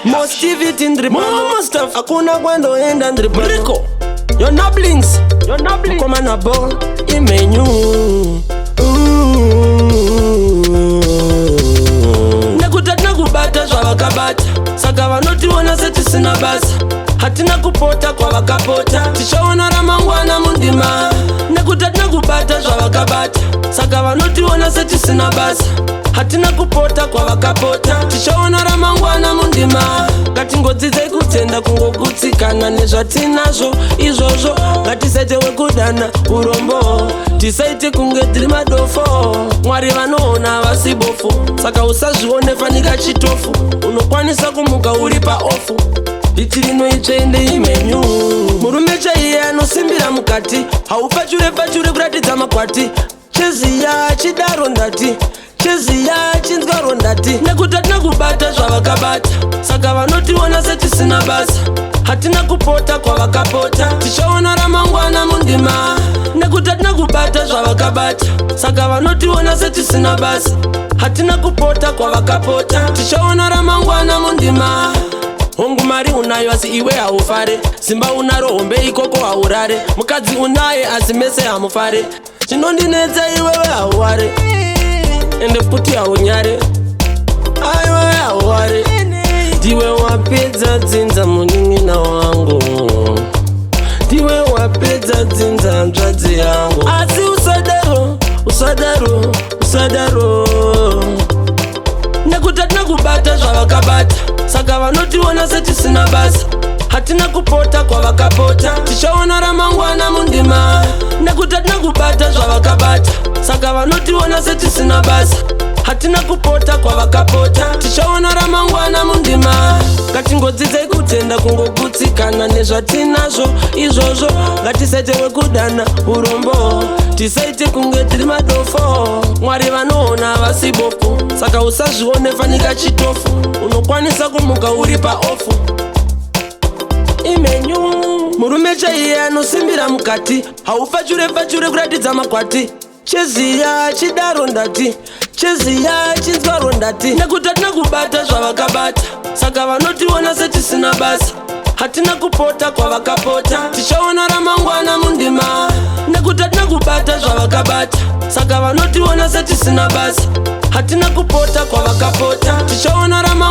Mostaff it in the Mostaff. Hakuna kwando enda ndripo. Your nubblings. Koma na bo imenyu. Nekutatna kubata Zvavakabata. Saka vanotiona seti sina basa. Hatina kupota kwa vakapota. Tishaona ramangwana mundima. Nekutatna kubata Zvavakabata. Saka vanotiona seti sina basa. Hatina kupota kwa vakapota. Tishaona ramangwana mundima. Ngatingodzidze kutenda kungogutsikana nezvatinazvo izvozvo. Ngatisaite wekudana urombo. Tisaite kunge tiri madofo. Mwari vanoona vasibofu. Saka usazvione fanika chitofu. Unokwanisa kumuka uri paofu. Biti rinoitsvende imenyu. Murume chaiye anosimbira mukati. Haupachure kuratidza makwati. Cheziya chidaro ndati. Cheziya chinzwaro ndati. Nekutatna kubata Zvavakabata. Saka vanotiona seti sina basa. Hatina kupota kwa vakapota. Tishaona ramangwana mundima. Nekutatna kubata Zvavakabata. Saka vanotiona seti sina basa. Hatina kupota kwa vakapota. Tishaona ramangwana mundima. Hongu mari unayo asi iwe haufare. Simba unaro hombe ikoko haurare. Mukadzi unaye asi mese hamufare. Chinondinetsa iwewe hauware. Ende futi haunyare. Aiwewe hauware. Ndiwe wapedza dzinza munin'ina wangu. Ndiwe wapedza dzinza hanzvadzi yangu. Asi usadaro. Nekutatna kubata Zvavakabata. Saka vanotiona seti sina basa. Hatina kupota kwa vakapota. Tishaona ramangwana mundima. Nekutatna kubata Zvavakabata. Saka vanotiona seti sina basa. Hatina kupota kwa vakapota. Tishaona ramangwana mundima. Ngatingodzidzei kutenda kungogutsikana nezvatinazvo izvozvo. Ngatisaite wekudana urombo. Tisaite kunge tiri madofo. Mwari vanoona vasibofu. Saka usazvione fanika chitofu. Unokwanisa kumuka uri paofu. Imenyu. Murume chaiye anosimbira mukati. Haupachure kuratidza makwati. Cheziya chidaro ndati. Cheziya chinzwaro ndati. Nekutatna kubata Zvavakabata. Saka vanotiona seti sina basa. Hatina kupota kwa vakapota. Tishaona ramangwana mundima. Nekutatna kubata Zvavakabata. Saka vanotiona seti sina basa. Hatina kupota kwa vakapota. Tishaona ramangwana